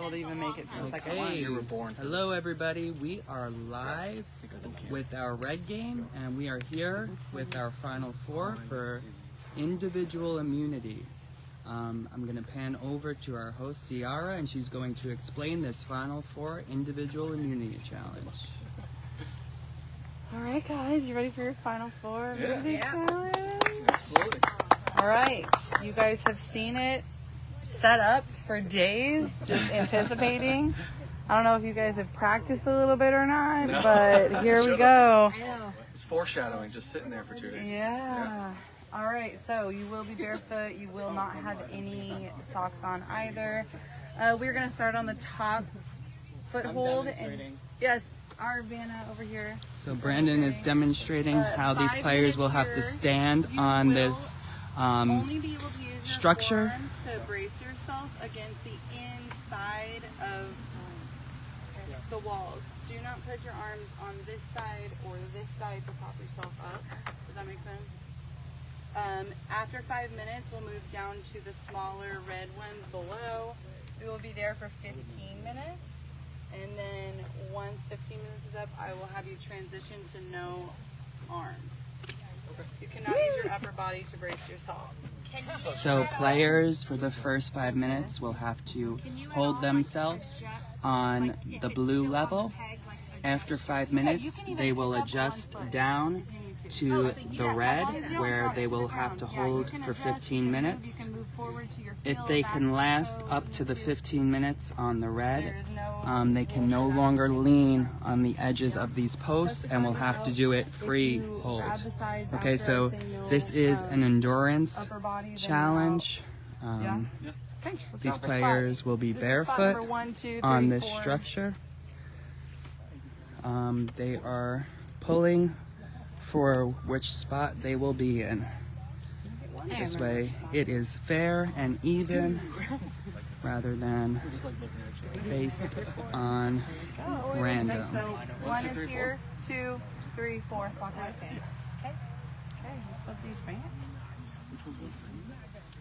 able to even make it to the second one. You were born. Hello everybody, we are live with our red game and we are here with our final four for individual immunity. I'm going to pan over to our host Ciara and she's going to explain this final four individual immunity challenge. Alright guys, you ready for your final four immunity challenge? Absolutely. Alright, you guys have seen it set up for days, just anticipating. I don't know if you guys have practiced a little bit or not, but here we go. It's foreshadowing, just sitting there for 2 days. Yeah. All right, so you will be barefoot. You will not have any socks on either. We're going to start on the top foothold. And yes, our Vanna over here. So Brandon is demonstrating how these players will have to stand on this only be able to use your structure forearms to brace yourself against the inside of the walls. Do not put your arms on this side or this side to prop yourself up. Does that make sense? After 5 minutes, we'll move down to the smaller red ones below. We will be there for 15 minutes. And then once 15 minutes is up, I will have you transition to no arms. You cannot use your upper body to brace yourself. So players for the first 5 minutes will have to hold themselves on the blue level. After 5 minutes, they will adjust down to the red, where they will have to hold for 15 minutes. If they can last up to the 15 minutes on the red, they can no longer lean on the edges of these posts and will have to do it free hold. Okay, so this is an endurance challenge. These players will be barefoot on this structure. They are pulling for which spot they will be in. This way it is fair and even rather than based on random. So 1 is here, 2, 3, 4, clockwise. Okay.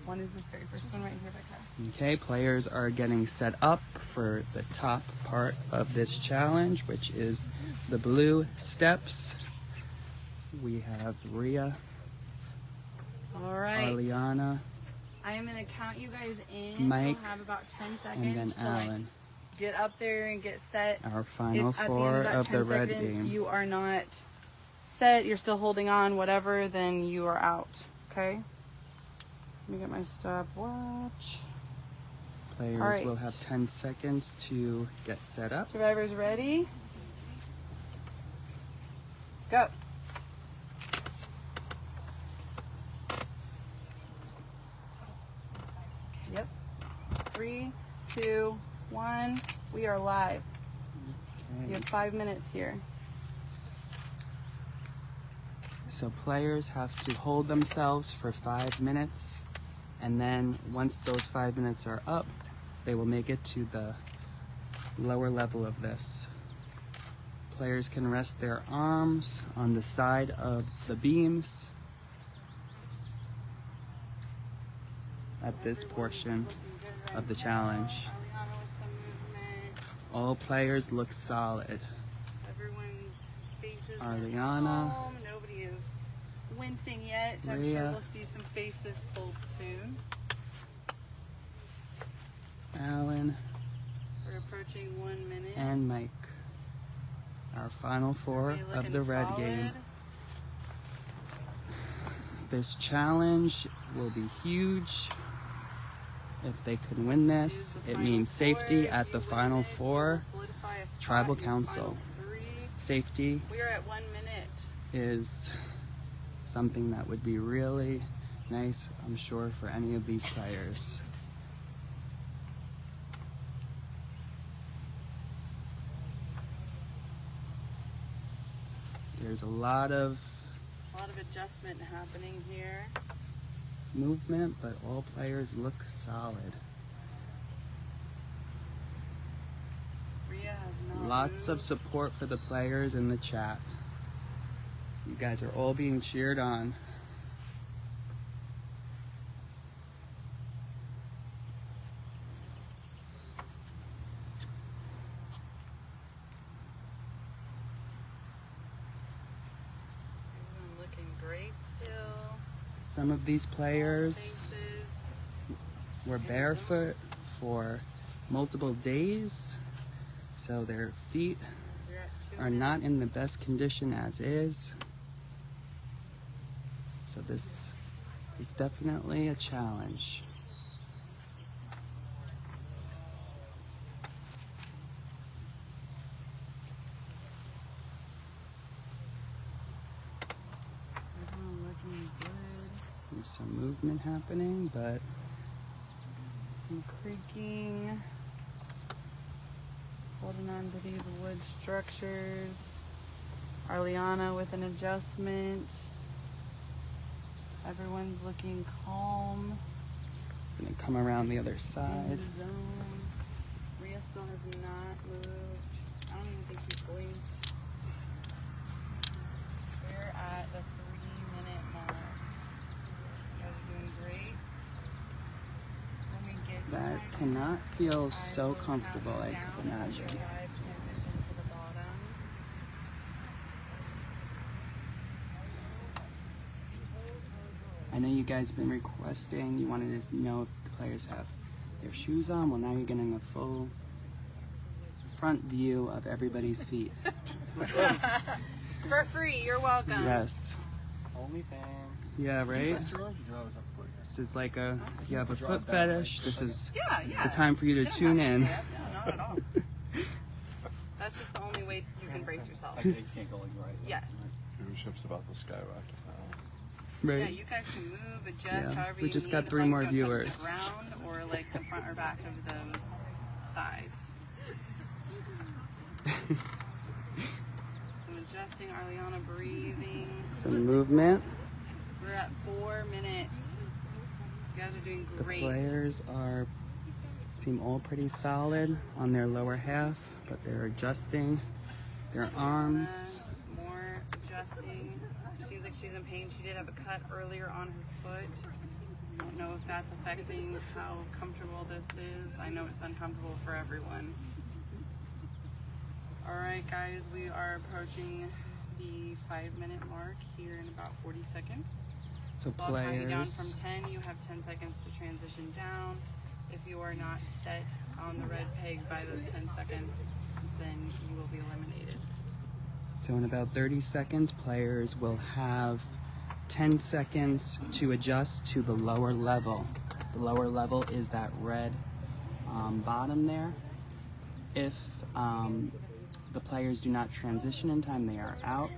One is this very first one right here. Okay, players are getting set up for the top part of this challenge, which is the blue steps. We have Rhea, Aliana, I am going to count you guys in. Mike, we'll have about 10 seconds and then to Alan. Get up there and get set. Our final four of the red game. You are not set, you're still holding on, whatever, then you are out. Okay? Let me get my stopwatch. Players will have 10 seconds to get set up. Survivors ready? Go. Yep. 3, 2, 1. We are live. Okay. You have 5 minutes here. So players have to hold themselves for 5 minutes, and then once those 5 minutes are up, they will make it to the lower level of this. Players can rest their arms on the side of the beams at this portion of the challenge. All players look solid. Everyone's faces Ariana, calm. Nobody is wincing yet. I'm Rhea, sure we'll see some faces pulled soon. Alan, We're approaching 1 minute. and Mike. Our final four of the red game. This challenge will be huge. If they can win this, it means safety at the final four. Tribal Council. Safety We are at 1 minute. is something that would be really nice, I'm sure, for any of these players. There's a lot of adjustment happening here. movement, but all players look solid. Rhea has not Lots of support for the players in the chat. You guys are all being cheered on. Some of these players Faces. were barefoot for multiple days, so their feet You're at 2 are not in the best condition as is. So this is definitely a challenge. Everyone looking good. There's some movement happening, but Some creaking. Holding on to these wood structures. Arliana with an adjustment. Everyone's looking calm. I'm gonna come around the other In side. the zone. Rhea still has not moved. I don't even think he blinked. We're at the 3-minute mark. You guys are doing great. Let me get That my cannot feel I so will comfortable, count I down could imagine. as I transition to the bottom. I know you guys been requesting, you wanted to know if the players have their shoes on. Well, now you're getting a full front view of everybody's feet. For free, you're welcome. Yes. OnlyFans. Yeah, right? This is like a, if you have a foot fetish, this is Yeah. the time for you to don't tune have to in. say that. No, not at all. That's just the only way you can brace yourself. You can't go like right. Yes. Viewership's about to skyrocket now. Yeah, Right? you guys can move, adjust, Yeah, however we you just need, got as 3 long more as you don't touch viewers. the ground or like the front or back of those sides. Some adjusting, Arliana breathing. Some movement. We're at 4 minutes. You guys are doing The great. players seem all pretty solid on their lower half, but they're adjusting their arms. More adjusting. Seems like she's in pain. She did have a cut earlier on her foot. I don't know if that's affecting how comfortable this is. I know it's uncomfortable for everyone. Alright guys, we are approaching the 5-minute mark here in about 40 seconds. So I'll count you down players, from 10. You have 10 seconds to transition down. If you are not set on the red peg by those 10 seconds, then you will be eliminated. so in about 30 seconds, players will have 10 seconds to adjust to the lower level. The lower level is that red bottom there. If the players do not transition in time, they are out.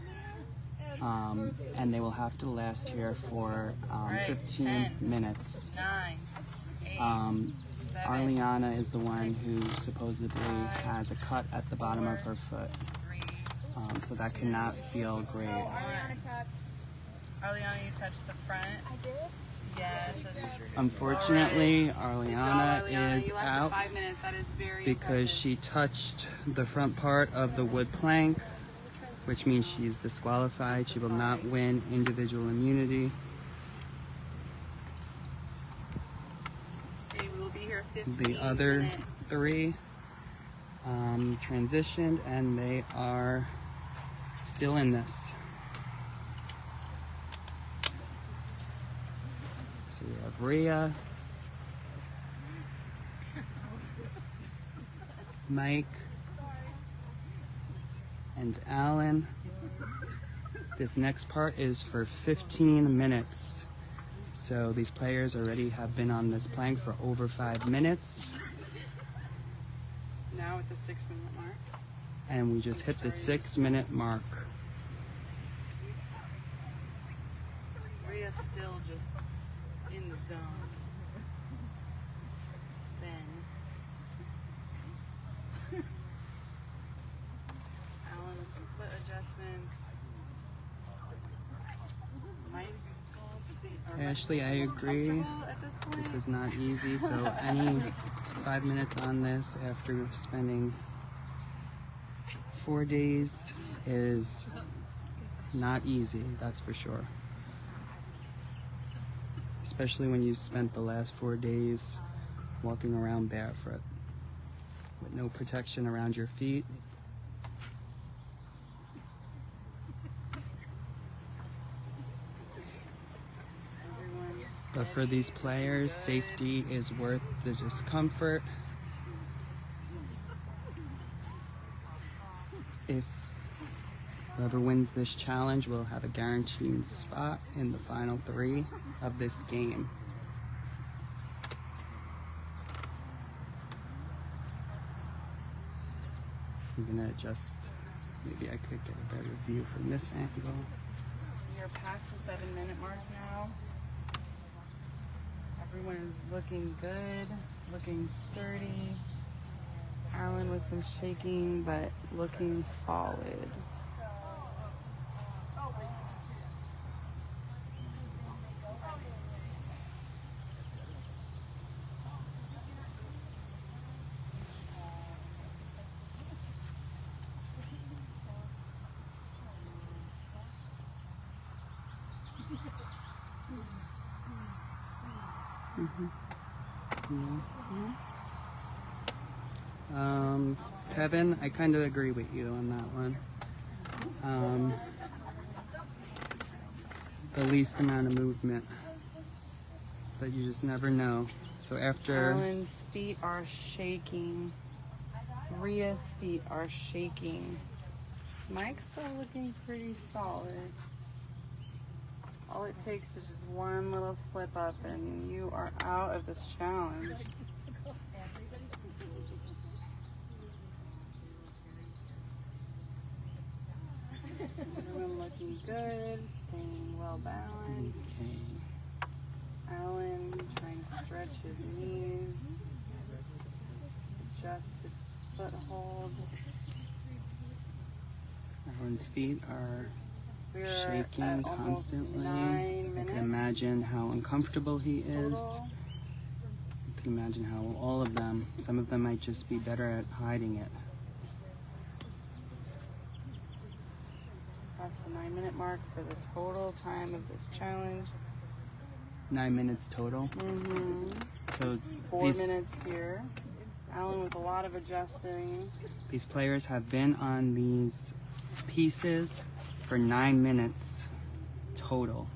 And they will have to last here for 15 10, minutes. 9, 8, 7, Arliana is the one who supposedly has a cut at the bottom of her foot. 3. So that cannot feel great. Arliana, you touched the front. I did? Yes. Unfortunately, Good job, Arliana Arliana. is You lasted out 5 minutes. That is very because impressive. she touched the front part of the wood plank, which means she's disqualified. She will not win individual immunity. Okay, we will be here 15 The other minutes. 3 transitioned and they are still in this. So we have Rhea, Mike, and Alan. This next part is for 15 minutes. So these players already have been on this plank for over 5 minutes. Now at the 6-minute mark. And we just hit the 6-minute mark. Rhea's still just in the zone. Zen. Alan with some foot adjustments. Mike, Ashley, I agree. comfortable at this point? This is not easy, so any 5 minutes on this after spending 4 days is not easy, that's for sure. Especially when you spent the last 4 days walking around barefoot with no protection around your feet. But for these players, safety is worth the discomfort. If whoever wins this challenge will have a guaranteed spot in the final 3 of this game. I'm gonna adjust, maybe I could get a better view from this angle. You're past the 7-minute mark now. Everyone is looking good, looking sturdy. Alan with some shaking, but looking solid. Kevin, I kind of agree with you on that one. The least amount of movement, but you just never know. So after Alan's feet are shaking. Ria's feet are shaking. Mike's still looking pretty solid. All it takes is just one little slip up and you are out of this challenge. Everyone looking good, staying well balanced. okay. Alan trying to stretch his knees, adjust his foothold. Alan's feet are We're shaking at almost constantly. 9 You minutes. can imagine how uncomfortable he is. Total. You can imagine how all of them, some of them might just be better at hiding it. Past the 9-minute mark for the total time of this challenge. 9 minutes total. So 4 these, minutes here. Alan with a lot of adjusting. these players have been on these pieces for 9 minutes total.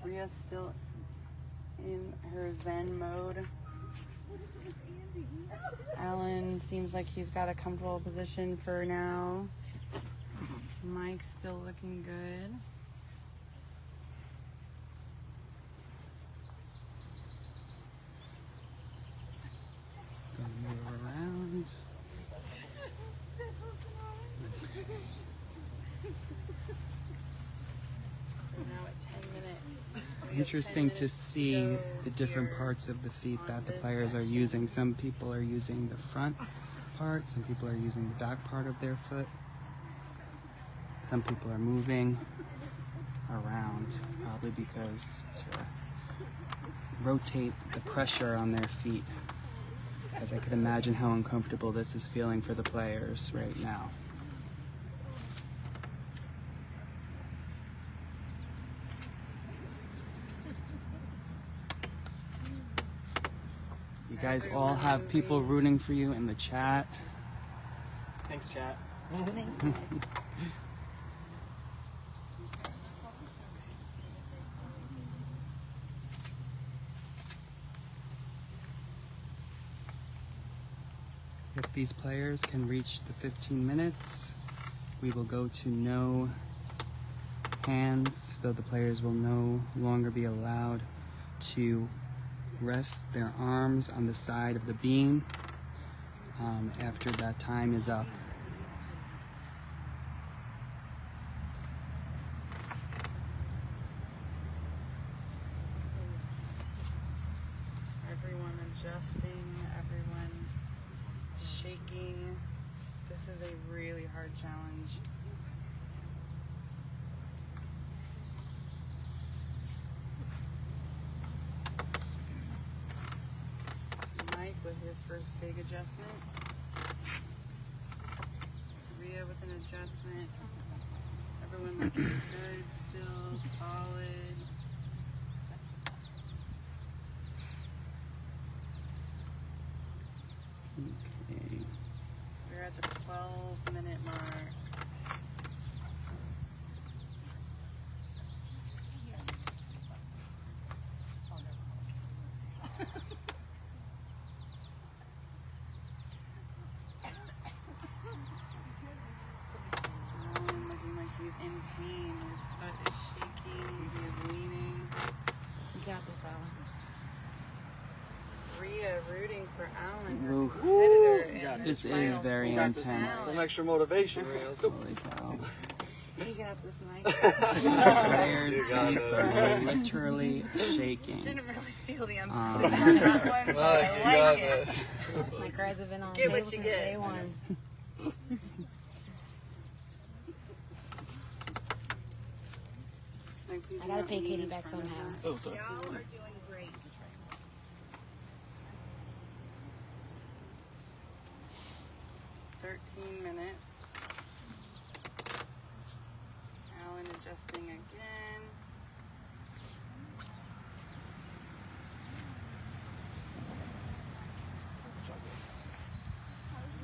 Ria's still in her zen mode. Alan seems like he's got a comfortable position for now. Mike's still looking good. Move around. We're now at 10 minutes. It's interesting to see the different parts of the feet that the players are using. Some people are using the front part, some people are using the back part of their foot. Some people are moving around, probably because to rotate the pressure on their feet. Because I could imagine how uncomfortable this is feeling for the players right now. You guys all have people rooting for you in the chat. Thanks, chat. If these players can reach the 15 minutes, we will go to no hands, so the players will no longer be allowed to rest their arms on the side of the beam after that time is up. Everyone adjusting, everyone shaking. This is a really hard challenge. Mike with his first big adjustment. Ria with an adjustment. Everyone looking good, still solid. Okay. We're at the 12-minute mark. got this, Alan. Rhea rooting for Alan, her Ooh. competitor. in This his is final very four. intense. Some extra motivation, man. Let's go. Holy cow. You got this, Mike. Players' You got feet this. are literally shaking. Didn't really feel the emphasis on that one, but Mike, I you like got it. this. My cards have been on the Get table what you since get. day one. Like, please I do gotta not pay lean Katie in back front of somehow. her. Oh, sorry. Y'all are doing great. 13 minutes. Alan adjusting again.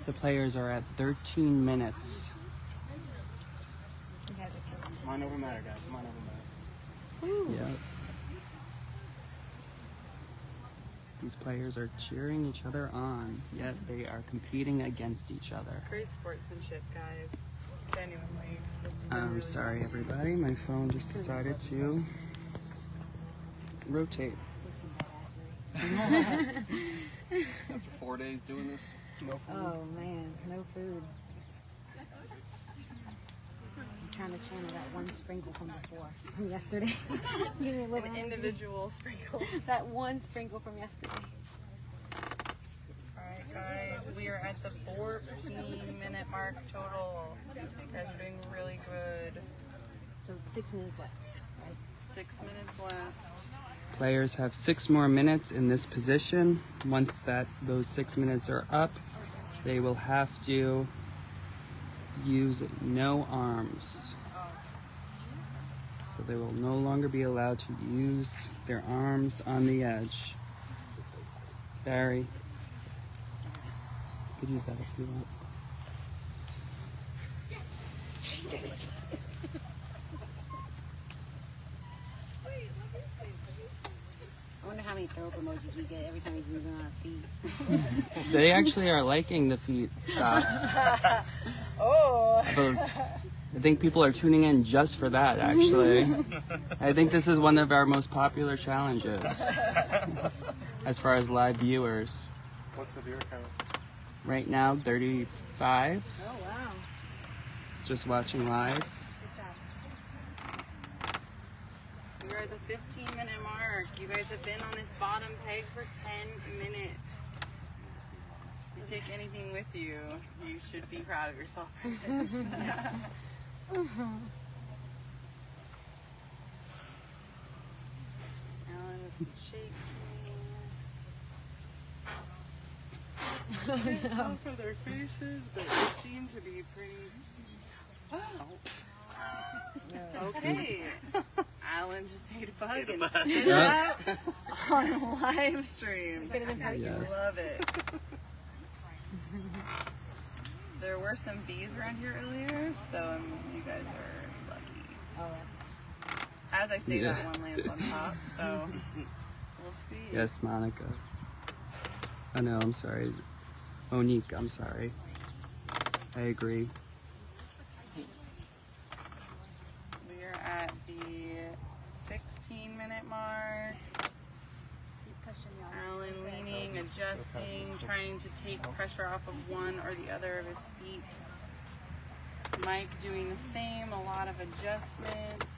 The players are at 13 minutes. You guys are killing me. Mind over matter, guys. Mind over matter. Yep. These players are cheering each other on, yet they are competing against each other. Great sportsmanship, guys. Genuinely. This has been I'm really sorry, fun. everybody. My phone just decided to rotate. Listen, After 4 days doing this, no food. oh man, no food. I'm trying to channel that one sprinkle from before, from yesterday. Give me a little An individual sprinkle. that one sprinkle from yesterday. Alright, guys, we are at the 14-minute mark total. You guys are doing really good. So 6 minutes left, right? 6 minutes left. Players have 6 more minutes in this position. Once those 6 minutes are up, they will have to use no arms. So they will no longer be allowed to use their arms on the edge. Barry, you could use that if you want. I wonder how many throw up emojis we get every time he's using our feet. They actually are liking the feet shots. Oh! I think people are tuning in just for that, actually. I think this is one of our most popular challenges as far as live viewers. What's the viewer count? Right now, 35, Oh wow. just watching live. Good job. We're at the 15-minute mark. You guys have been on this bottom peg for 10 minutes. If you take anything with you, you should be proud of yourself for this. Alan is shaking. I can't tell for their faces, but they seem to be pretty. Okay. Alan just ate a bug and spit it out on live stream. Yes. Love it. There were some bees around here earlier, so you guys are lucky. Oh, that's nice. As I say Yeah. that, one lands on top, so we'll see. Yes, Monica. Oh no, I'm sorry. Monique, I'm sorry. I agree. We are at the 16-minute mark. Alan leaning, adjusting, trying to take pressure off of one or the other of his feet. Mike doing the same, a lot of adjustments.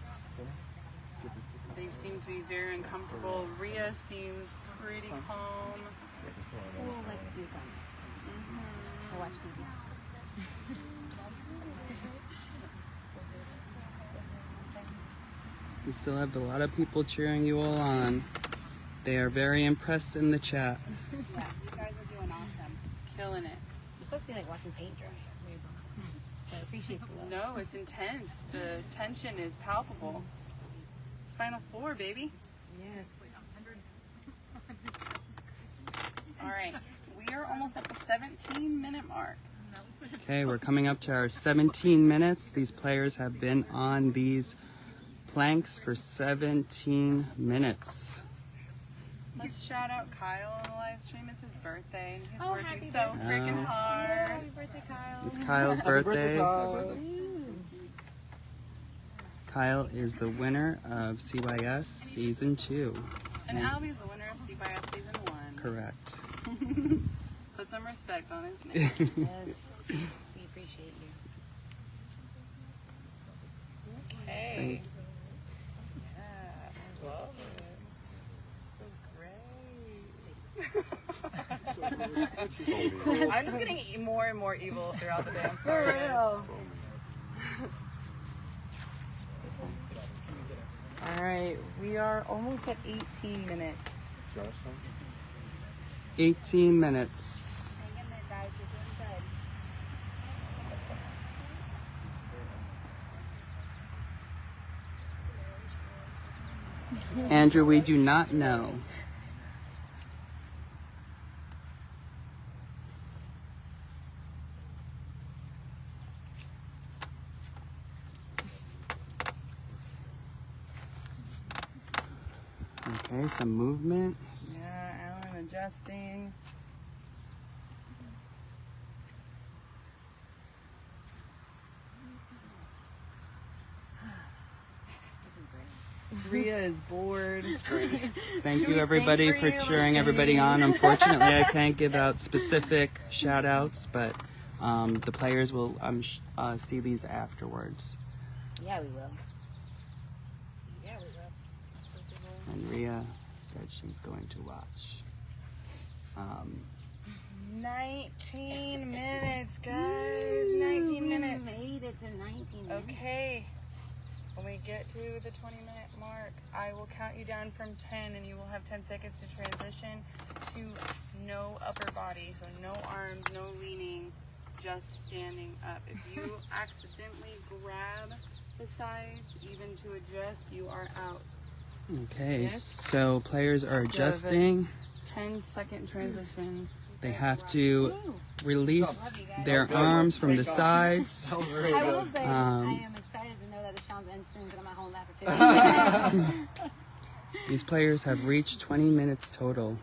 They seem to be very uncomfortable. Rhea seems pretty calm. Cool, like a cucumber. I watch TV. We still have a lot of people cheering you all on. They are very impressed in the chat. Yeah, you guys are doing awesome. Killing it. It's supposed to be like watching paint dry. But I appreciate the love. No, it's intense. The tension is palpable. It's Final Four, baby. Yes. All right. We are almost at the 17-minute mark. Okay, we're coming up to our 17 minutes. These players have been on these planks for 17 minutes. Let's shout out Kyle on the live stream. It's his birthday. He's Oh, working happy so birthday. freaking Oh. hard. Happy birthday, Kyle. It's Kyle's birthday. Kyle. Kyle is the winner of CYS Season 2. And Albie's the winner of CBIS Season 1. Correct. Put some respect on his name. Yes, we appreciate you. Okay. Yeah, I love it. So great. I'm just getting more and more evil throughout the day. I'm sorry. For real. All right, we are almost at 18 minutes. 18 minutes. Hang in there, guys. You're doing good. Andrew, we do not know. Okay, some movement. Yeah, Alan adjusting. Rhea is bored. Thank Should you we everybody sing for for you? cheering Let's everybody sing. on. Unfortunately, I can't give out specific shout outs, but the players will see these afterwards. Yeah, we will. Yeah, we will. And Rhea said she's going to watch. 19 minutes, guys. 19 minutes. Made it to 19 minutes. Okay. When we get to the 20-minute mark, I will count you down from 10, and you will have 10 seconds to transition to no upper body. So no arms, no leaning, just standing up. If you accidentally grab the sides, even to adjust, you are out. Okay, Yes. so players are adjusting. 10-second transition. They have to release their arms from the sides. I will say, I am excited to know that the Sean's end soon because I'm at home after 15 minutes. These players have reached 20 minutes total.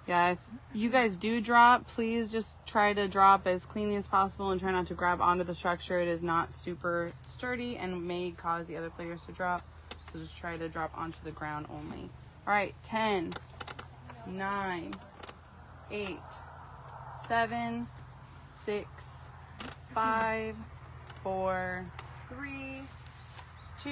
Yeah, if you guys do drop, please just try to drop as cleanly as possible and try not to grab onto the structure. It is not super sturdy and may cause the other players to drop. So just try to drop onto the ground only. All right, 10, 9, 8, 7, 6, 5, 4, 3, 2,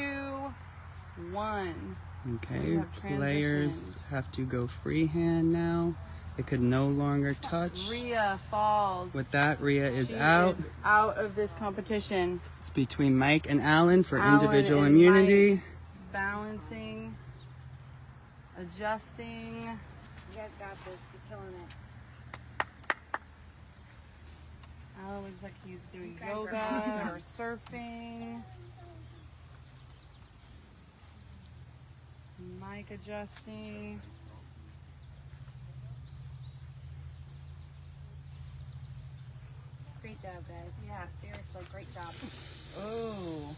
1. Okay, We have players transitions. have to go freehand now. It could no longer touch. Rhea falls. With that, Rhea is She out. is out of this competition. It's between Mike and Alan for Alan individual and immunity. Mike. Balancing, adjusting. You guys got this. You're killing it. Alan looks like he's doing You guys are yoga awesome. or surfing. Mike adjusting. Great job, guys. Yeah, seriously, great job. Oh,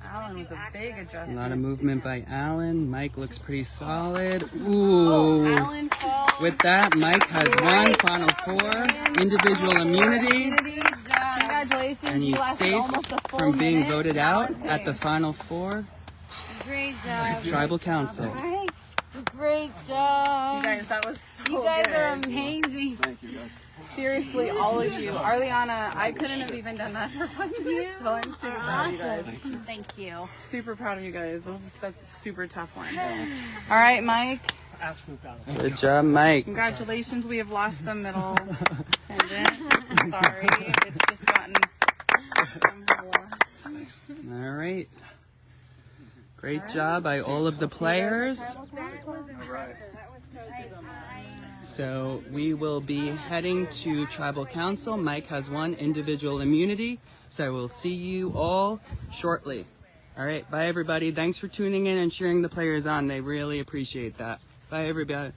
Alan with a big A adjustment. lot of movement by Alan. Mike looks pretty solid. Oh, Ooh. Alan falls. With that, Mike has won Final Four, individual immunity, Congratulations. and you he's lasted safe almost a full from being minute. voted out Balancing. at the Final Four Great job. Tribal Council. Great job. You guys, that was so You guys good. are amazing. Thank you, guys. Seriously, all of you. Arliana, I couldn't have even done that for 5 minutes, so I'm super proud of you guys. Thank you. Super proud of you guys. That's a super tough one. All right, Mike. Absolute battle. Good job, Mike. Congratulations. We have lost the middle pendant. Sorry. It's just gotten somehow lost. All right. Great job by all of the players. So we will be heading to Tribal Council. Mike has won individual immunity. So we'll see you all shortly. All right. Bye, everybody. Thanks for tuning in and cheering the players on. They really appreciate that. Bye, everybody.